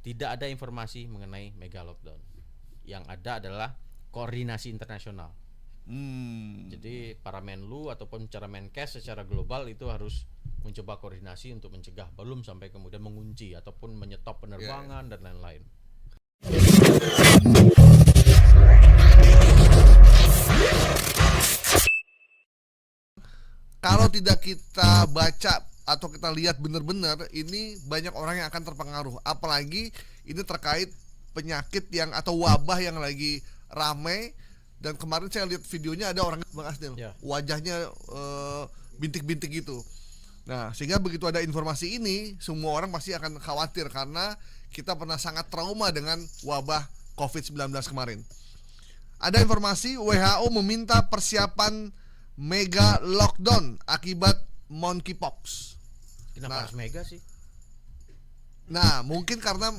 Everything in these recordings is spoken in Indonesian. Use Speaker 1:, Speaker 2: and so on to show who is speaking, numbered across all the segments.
Speaker 1: Tidak ada informasi mengenai mega lockdown. Yang ada adalah koordinasi internasional. Jadi para Menlu ataupun cara Menkes secara global itu harus mencoba koordinasi untuk mencegah, belum sampai kemudian mengunci ataupun menyetop penerbangan dan lain-lain.
Speaker 2: Kalau tidak kita baca atau kita lihat benar-benar, ini banyak orang yang akan terpengaruh. Apalagi ini terkait penyakit yang atau wabah yang lagi ramai. Dan kemarin saya lihat videonya ada orang Bang Asnil, wajahnya bintik-bintik gitu. Nah, sehingga begitu ada informasi ini, semua orang pasti akan khawatir karena kita pernah sangat trauma dengan wabah COVID-19 kemarin. Ada informasi WHO meminta persiapan mega lockdown akibat monkeypox.
Speaker 1: Kenapa harus mega sih?
Speaker 2: Nah, mungkin karena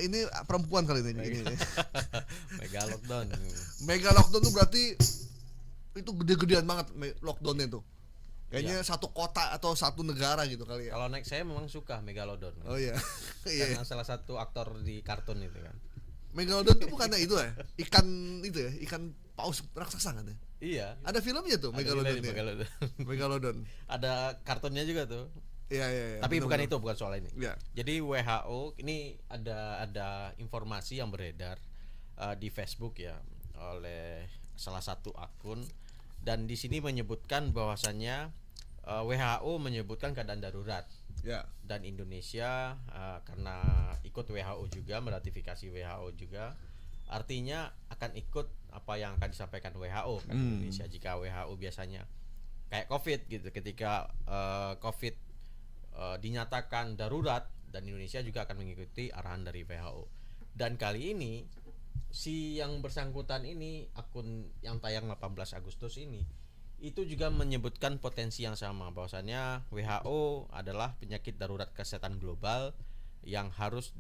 Speaker 2: ini perempuan kali ini.
Speaker 1: Mega lockdown.
Speaker 2: Mega lockdown tuh berarti itu gede-gedean banget lockdownnya tuh. Kayaknya satu kota atau satu negara gitu kali ya.
Speaker 1: Kalau naik saya memang suka Megalodon.
Speaker 2: Oh iya.
Speaker 1: Karena salah satu aktor di kartun itu kan.
Speaker 2: Megalodon itu bukannya itu ya? Ikan itu ya, ikan paus raksasa kan ya?
Speaker 1: Iya.
Speaker 2: Ada filmnya tuh Megalodon. Megalodon.
Speaker 1: Ada kartunnya juga tuh.
Speaker 2: Iya.
Speaker 1: Tapi bukan itu, bukan soal ini.
Speaker 2: Ya.
Speaker 1: Jadi WHO ini ada informasi yang beredar di Facebook ya oleh salah satu akun, dan di sini menyebutkan bahwasannya WHO menyebutkan keadaan darurat.
Speaker 2: Ya.
Speaker 1: Dan Indonesia karena ikut WHO juga, meratifikasi WHO juga, artinya akan ikut apa yang akan disampaikan WHO kan. Indonesia, jika WHO biasanya kayak COVID gitu, ketika COVID dinyatakan darurat, dan Indonesia juga akan mengikuti arahan dari WHO. Dan kali ini si yang bersangkutan ini, akun yang tayang 18 Agustus ini, itu juga menyebutkan potensi yang sama, bahwasannya WHO adalah penyakit darurat kesehatan global yang harus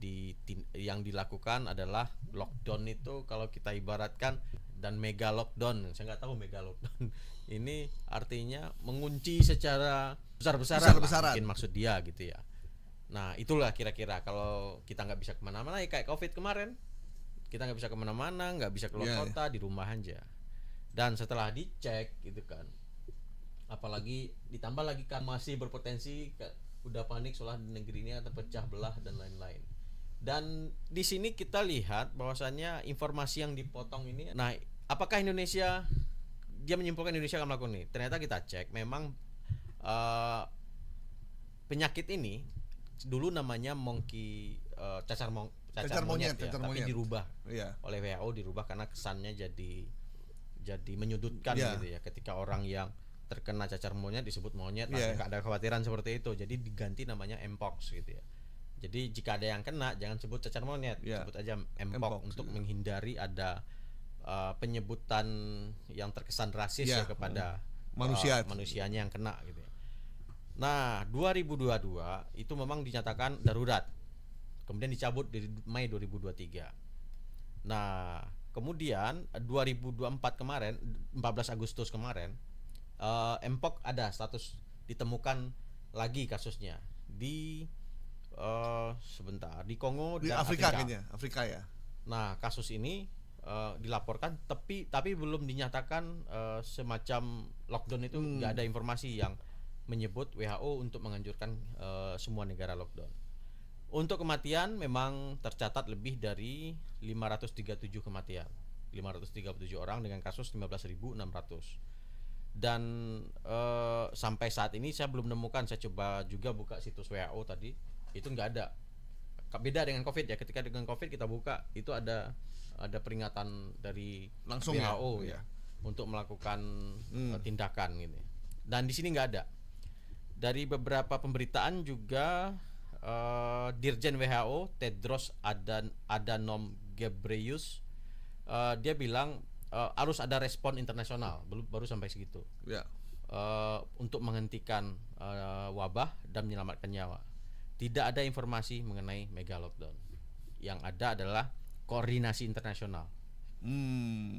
Speaker 1: yang dilakukan adalah lockdown. Itu kalau kita ibaratkan, dan mega lockdown, saya nggak tahu mega lockdown ini artinya mengunci secara besar-besaran mungkin maksud dia gitu ya. Nah itulah kira-kira kalau kita nggak bisa kemana-mana ya kayak COVID kemarin, kita nggak bisa kemana-mana, nggak bisa keluar kota, di rumah aja. Dan setelah dicek gitu kan, apalagi ditambah lagi kan masih berpotensi udah panik soal di negeri ini terpecah belah dan lain-lain. Dan di sini kita lihat bahwasannya informasi yang dipotong ini, nah apakah Indonesia, dia menyimpulkan Indonesia akan melakukan ini? Ternyata kita cek memang penyakit ini dulu namanya cacar monyet ya, tapi dirubah oleh WHO, dirubah karena kesannya jadi menyudutkan gitu ya. Ketika orang yang terkena cacar monyet disebut monyet, ada kekhawatiran seperti itu, jadi diganti namanya mpox gitu ya. Jadi jika ada yang kena, jangan sebut cacar monyet, sebut aja mpox untuk menghindari ada penyebutan yang terkesan rasis ya kepada manusianya yang kena gitu ya. Nah 2022 itu memang dinyatakan darurat, kemudian dicabut di Mei 2023. Nah kemudian 2024 kemarin, 14 Agustus kemarin, mpox ada status ditemukan lagi kasusnya di di Kongo
Speaker 2: di
Speaker 1: dan
Speaker 2: Afrika ya.
Speaker 1: Nah kasus ini dilaporkan, tapi belum dinyatakan semacam lockdown. Itu nggak ada informasi yang menyebut WHO untuk menganjurkan semua negara lockdown. Untuk kematian memang tercatat lebih dari 537 kematian, 537 orang dengan kasus 15.600. Dan sampai saat ini saya belum menemukan, saya coba juga buka situs WHO tadi, itu nggak ada. Beda dengan COVID ya, ketika dengan COVID kita buka itu ada peringatan dari langsung WHO ya untuk melakukan tindakan gitu. Dan di sini nggak ada. Dari beberapa pemberitaan juga Dirjen WHO Tedros Adhanom Ghebreyesus dia bilang harus ada respon internasional, baru sampai segitu untuk menghentikan wabah dan menyelamatkan nyawa. Tidak ada informasi mengenai mega lockdown. Yang ada adalah koordinasi internasional.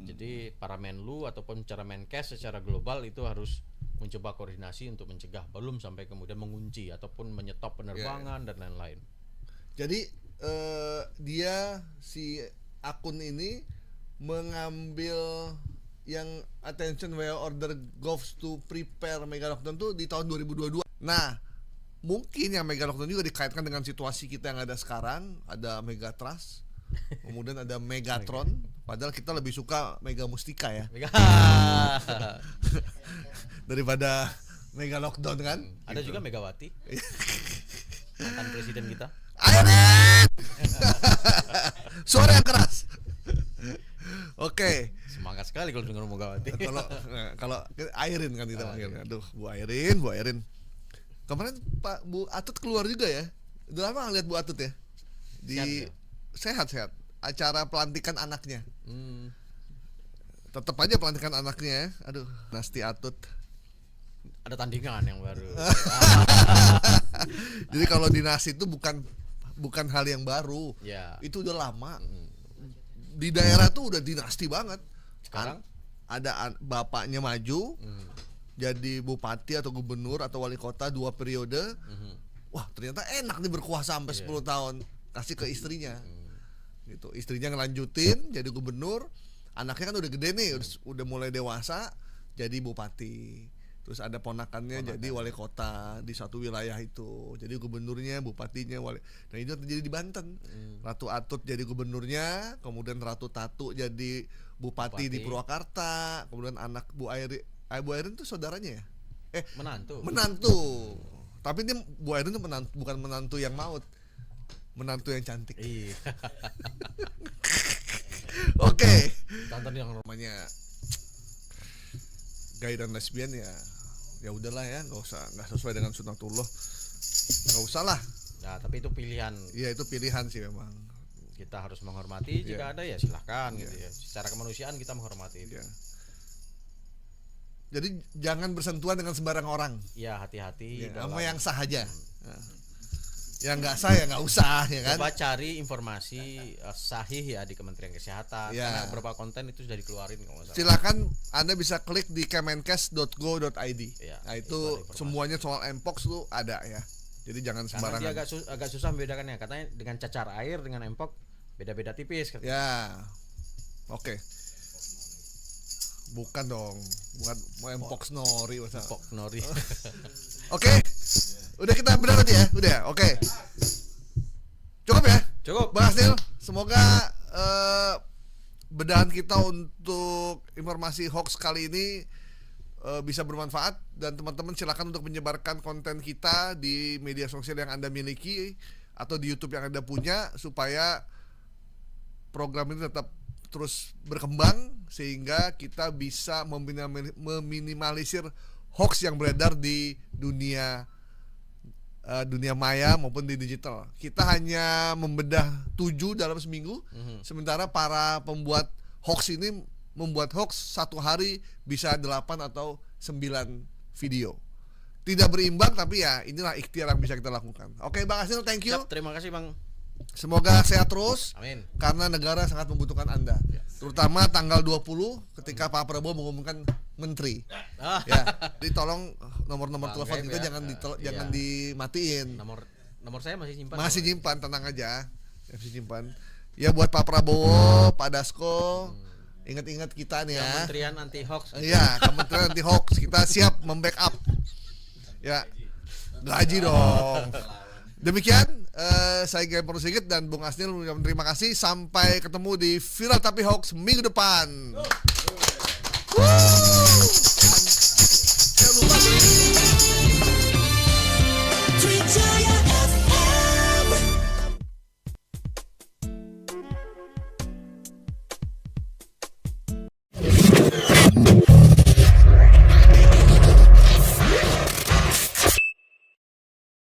Speaker 1: Jadi para Menlu ataupun cara Menkes secara global itu harus mencoba koordinasi untuk mencegah, belum sampai kemudian mengunci ataupun menyetop penerbangan dan lain-lain.
Speaker 2: Jadi dia si akun ini mengambil yang attention where order goes to prepare mega lockdown tuh di tahun 2022. Nah, mungkin yang mega lockdown juga dikaitkan dengan situasi kita yang ada sekarang, ada Megatrust, kemudian ada Megatron, padahal kita lebih suka Mega Mustika ya. Daripada mega lockdown kan.
Speaker 1: Ada juga Megawati. Mantan presiden kita.
Speaker 2: Airin. Suara yang keras. Oke.
Speaker 1: Semangat sekali kalau dengar Megawati.
Speaker 2: Kalau Airin kan kita panggilnya. Aduh, Bu Airin. Kemarin Pak Bu Atut keluar juga ya. Udah lama ngeliat Bu Atut ya. Di sehat-sehat. Acara pelantikan anaknya. Tetap aja pelantikan anaknya ya. Aduh, Nasti Atut.
Speaker 1: Ada tandingan yang baru.
Speaker 2: Jadi kalau dinasti itu bukan hal yang baru.
Speaker 1: Ya.
Speaker 2: Itu udah lama. Di daerah tuh udah dinasti banget.
Speaker 1: Sekarang
Speaker 2: ada bapaknya maju jadi bupati atau gubernur atau wali kota 2 periode. Wah, ternyata enak nih berkuasa sampai 10 tahun. Kasih ke istrinya. Gitu. Istrinya ngelanjutin jadi gubernur. Anaknya kan udah gede nih, udah mulai dewasa jadi bupati. Terus ada ponakannya jadi wali kota di satu wilayah itu. Jadi gubernurnya, bupatinya, wali. Nah, itu terjadi di Banten. Ratu Atut jadi gubernurnya, kemudian Ratu Tatu jadi bupati di Purwakarta, kemudian anak Bu Airin. Bu Airin tuh saudaranya ya? Menantu. Tapi ini Bu Airin tuh bukan menantu yang maut. Menantu yang cantik.
Speaker 1: Iya.
Speaker 2: Oke.
Speaker 1: Tonton yang
Speaker 2: namanya gay dan lesbian ya udahlah ya, nggak sesuai dengan sunatullah, nggak usah lah.
Speaker 1: Nah, tapi itu pilihan.
Speaker 2: Iya, itu pilihan sih memang.
Speaker 1: Kita harus menghormati. Jika ada ya silahkan gitu ya. Secara kemanusiaan kita menghormati itu.
Speaker 2: Jadi jangan bersentuhan dengan sembarang orang.
Speaker 1: Ya, hati-hati.
Speaker 2: Sama yang sah aja. Yang nggak sah ya nggak usah ya kan.
Speaker 1: Coba cari informasi sahih ya di Kementerian Kesehatan. Karena beberapa konten itu sudah dikeluarin kalau nggak salah.
Speaker 2: Silakan Anda bisa klik di kemenkes.go.id. Nah, itu semuanya soal mpox tuh ada ya. Jadi jangan sembarangan.
Speaker 1: Karena dia agak susah membedakannya. Katanya dengan cacar air dengan mpox beda-beda tipis. Katanya.
Speaker 2: Ya, oke. Bukan dong, bukan mpox nori.
Speaker 1: Mpox nori.
Speaker 2: Oke. Udah kita benar tadi ya? Udah, oke. Cukup ya?
Speaker 1: Cukup.
Speaker 2: Bang Asnil, semoga bedahan kita untuk informasi hoax kali ini bisa bermanfaat. Dan teman-teman silakan untuk menyebarkan konten kita di media sosial yang Anda miliki atau di YouTube yang Anda punya, supaya program ini tetap terus berkembang sehingga kita bisa meminimalisir hoax yang beredar di dunia maya maupun di digital. Kita hanya membedah 7 dalam seminggu, sementara para pembuat hoax ini membuat hoax satu hari bisa 8 atau 9 video. Tidak berimbang, tapi ya inilah ikhtiar yang bisa kita lakukan. Oke, Bang Asnil, thank you.
Speaker 1: Siap, terima kasih Bang.
Speaker 2: Semoga sehat terus.
Speaker 1: Amin.
Speaker 2: Karena negara sangat membutuhkan Anda. Terutama tanggal 20 ketika Pak Prabowo mengumumkan menteri. Ya, jadi tolong nomor-nomor telepon kita jangan dimatiin.
Speaker 1: Nomor saya masih simpan.
Speaker 2: Masih nyimpan, tenang aja. Masih simpan. Ya, buat Pak Prabowo, Pak Dasko, ingat-ingat kita nih ya.
Speaker 1: Kementerian anti hoax.
Speaker 2: Iya, Kementerian anti hoax, kita siap membackup. Ya. Gaji dong. Demikian saya Gaya Sigit dan Bung Asnil, terima kasih. Sampai ketemu di Viral Tapi Hoax minggu depan.